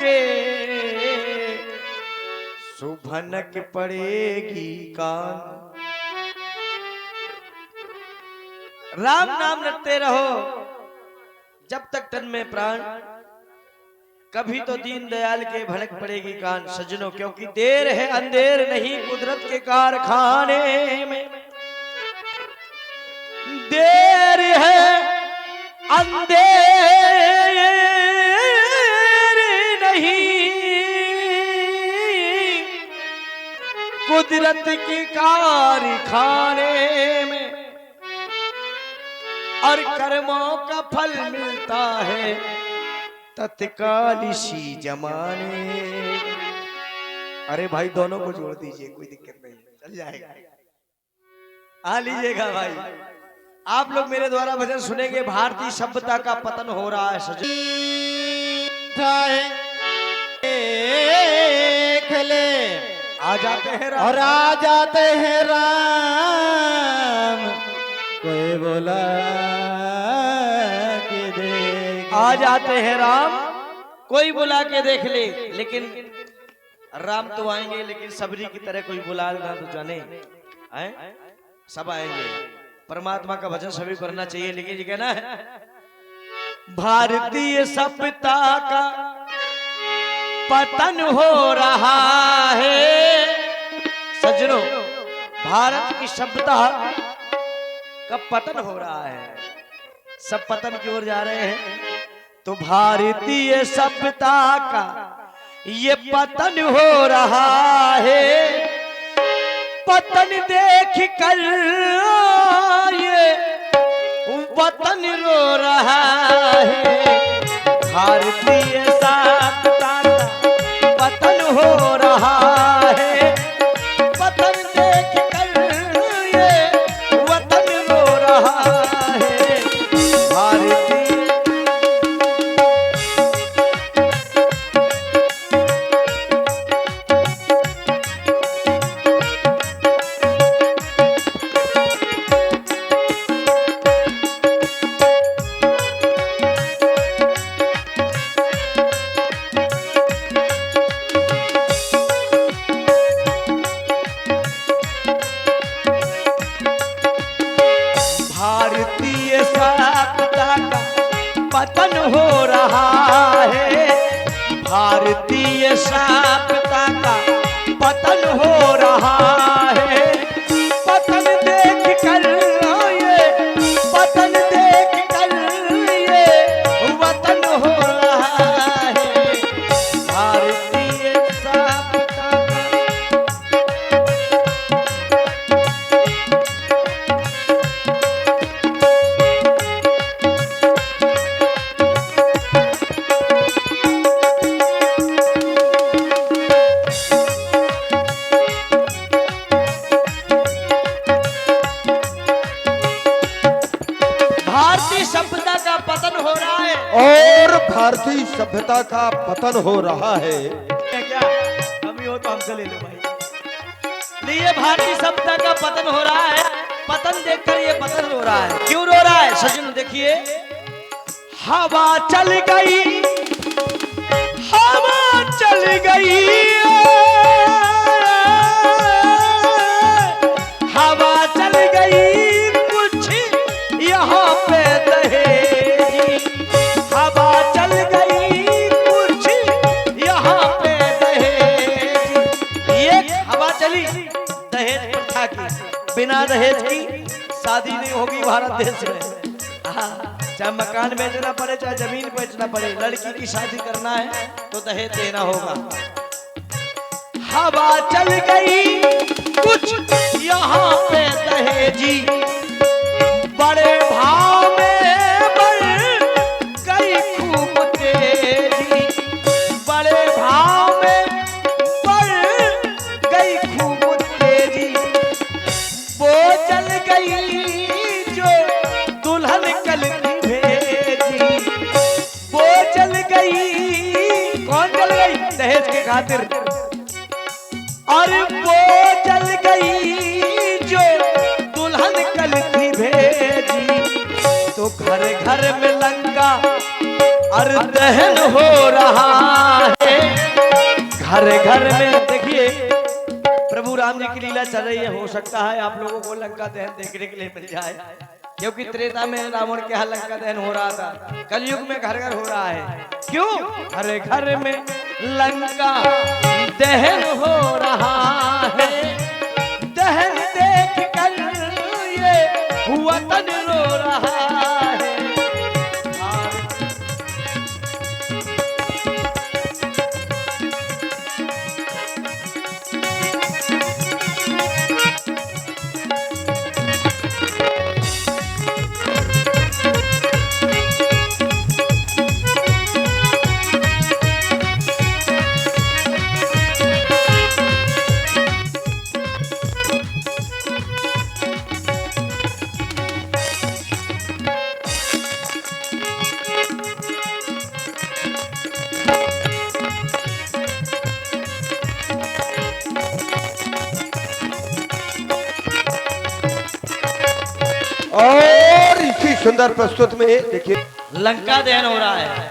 के सुभनक पड़ेगी कान। राम नाम रटते रहो जब तक तन में प्राण, कभी तो दीन दयाल के भड़क पड़ेगी कान। सजनों क्योंकि देर है अंधेर नहीं कुदरत के कारखाने में, देर है अंधेर नहीं कुदरत के कारखाने में, और कर्मों का फल मिलता है तत्काल इसी जमाने। अरे भाई दोनों को जोड़ दीजिए, कोई दिक्कत नहीं, चल जाएगा। आ लीजिएगा भाई, आप लोग मेरे द्वारा भजन सुनेंगे। भारतीय सभ्यता का पतन हो रहा है सजन। आ जाते हैं राम, और आ जाते हैं राम, कोई बोला के देख। आ जाते हैं राम, कोई बुला के देख ले। लेकिन राम तो आएंगे, लेकिन सबरी की तरह कोई बुला ना तो जाने हैं? सब आएंगे। परमात्मा का भजन सभी करना चाहिए। लेकिन ये कहना है भारतीय सभ्यता का पतन हो रहा है। सज्जनों, भारत की सभ्यता का पतन हो रहा है, सब पतन की ओर जा रहे हैं। तो भारतीय सभ्यता का ये पतन हो रहा है, पतन देख कर ये वतन रो रहा है। भारतीय सभ्यता का पतन हो रहा है, पतन देख कर ये वतन रो रहा है। भारतीय सभ्यता का पतन हो रहा है। भारतीय सभ्यता का पतन हो रहा है, पतन देख कर ये, पतन देख कर ये वतन हो रहा है। भारतीय सभ्यता सभ्यता का पतन हो रहा है, और भारतीय सभ्यता का पतन हो रहा है। क्या कमी हो तो हमसे ले लो भाई। ये भारतीय सभ्यता का पतन हो रहा है, पतन देखकर ये पतन रो रहा है। क्यों रो रहा है सजन? देखिए, हवा चल गई, हवा चल गई, हवा चल गई कुछ यहाँ पे दहेजी, हवा चल गई कुछ यहाँ पे दहेजी। ये हवा चली दहेज प्रथा की, बिना दहेज की शादी नहीं होगी भारत देश में। चाहे मकान बेचना पड़े, चाहे जमीन बेचना पड़े, लड़की की शादी करना है तो दहेज देना होगा। हवा चल गई कुछ यहाँ पे दहेजी, बड़े भाव में बढ़ गई खूब तेजी, बड़े भाव में बढ़ गई खूब तेजी। वो चल गई जो दुल्हन कल की भेजी, वो चल गई। कौन चल गई? दहेज के खातिर। और वो चल गई जो दुल्हन कल की भेजी। तो घर घर में लंका और दहन हो रहा है, घर में देखिए प्रभु राम जी की लीला चल रही है। हो सकता है आप लोगों को लंका दहन देखने के लिए मिल जाए, क्योंकि त्रेता में रावण के यहाँ लंका दहन हो रहा था, कलयुग में घर घर हो रहा है। क्यों? हर घर में लंका दहन हो रहा है, दहन देख कर ये वतन रो रहा है। और इसी सुंदर प्रस्तुत में देखिए लंका दहन हो रहा है।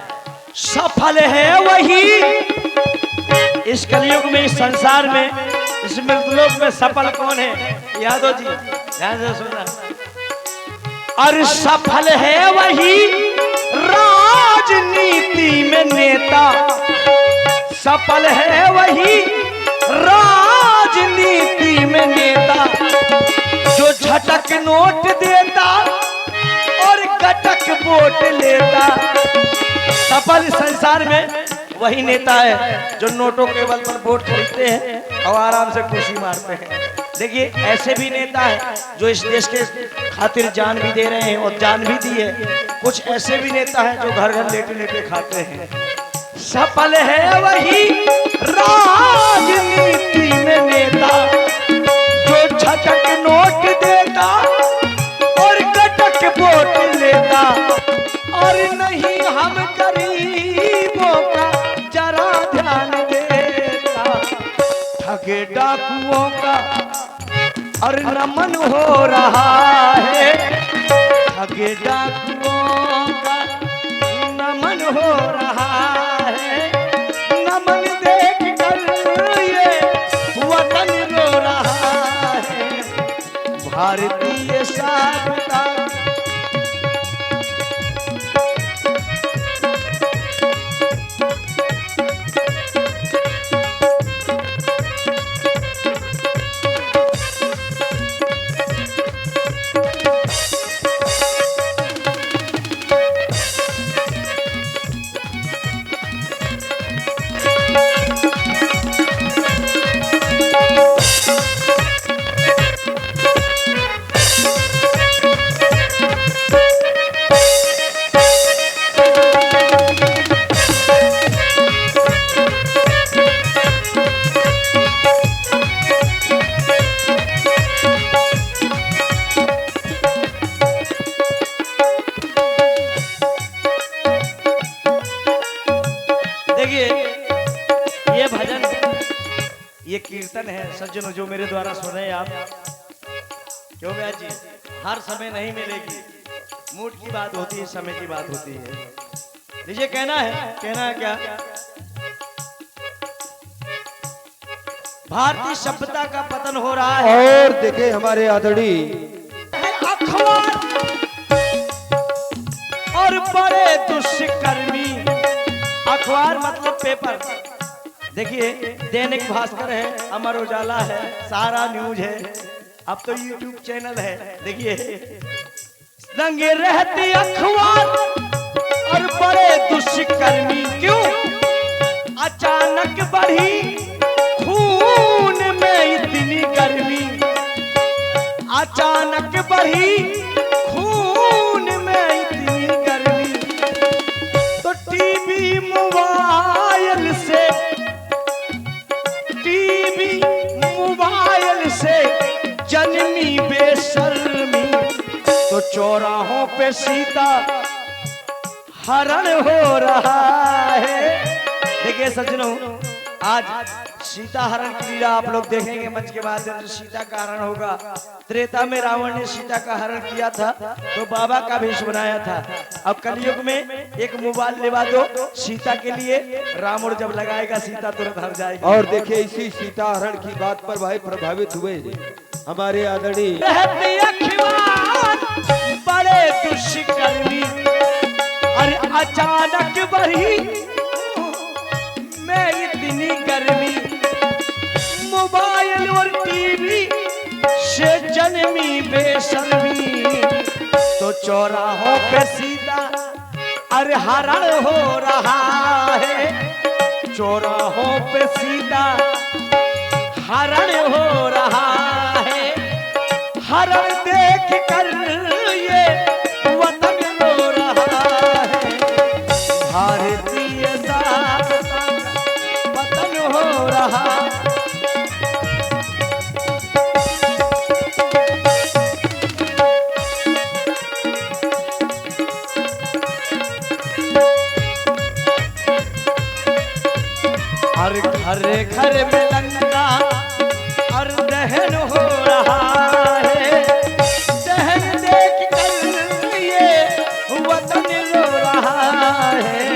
सफल है वही इस कलयुग में, इस संसार में, इस मृतलोक में सफल कौन है? यादव जी ध्यान से सुनना। और सफल है वही राजनीति में नेता, सफल है वही राजनीति में नेता, जो झटक नोट देता और गटक वोट लेता। सफल संसार में वही नेता है जो नोटों के बल पर वोट खरीदते हैं और आराम से कुर्सी मारते हैं। देखिए ऐसे भी नेता है जो इस देश के खातिर जान भी दे रहे हैं और जान भी दी है। कुछ ऐसे भी नेता हैं जो घर घर लेटे लेटे खाते हैं। सफल है वही राजनीति में नेता, जो झटक नोट देता और गटक वोट लेता। और नहीं हम गरीबों का जरा ध्यान देता, ठगे डाकुओं का और नमन हो रहा है, ठगे डाकुओं का नमन हो रहा है। नमन देख कर ये वतन रो रहा है, भारतीय साधुता। ये कीर्तन है सज्जनों जो मेरे द्वारा सुन रहे हैं आप। क्यों भैया जी, हर समय नहीं मिलेगी, मूड की बात होती है, समय की बात होती है। लीजिए कहना है क्या? भारतीय सभ्यता का पतन हो रहा है। और देखे हमारे आदरणीय अखबार और बड़े दुष्कर्मी, अखबार मतलब पेपर। देखिए दैनिक भास्कर है, अमर उजाला है, सारा न्यूज है, अब तो यूट्यूब चैनल है। देखिए दंगे रहती अखबार और बड़े दुष्कर्मी, क्यों? अचानक बढ़ी खून में इतनी गर्मी, अचानक बढ़ी खून में इतनी गर्मी। तो टीवी मोबाइल से जन्मी बेशर्मी, तो चौराहों पे सीता हरण हो रहा है। देखिए सज्जनों, आज सीता हरण की लीला आप लोग देखेंगे मंच के माध्यम से। सीता का हरण होगा। त्रेता में रावण ने सीता का हरण किया था तो बाबा का भेष बनाया था। अब कलयुग में एक मोबाइल लेवा दो सीता के लिए, रावण जब लगाएगा सीता तुरंत हर जाएगी। और देखिए इसी सीता हरण की बात पर भाई प्रभावित हुए हमारे आदरणीय बड़े दुष्कर्मी, अरे अचानक बढ़ी मैं इतनी गर्मी, मोबाइल और टीवी से जन्मी बेशर्मी, तो चौराहों पे सीधा अरे हरण हो रहा है, चौराहों पे सीधा हरण हो रहा है, हरण देख कर ये वतन रो रहा है, भारतीय वतन हो रहा। हर घर घर में लंका और दहन हो रहा है, दहन देख कर ये वतन रो रहा है,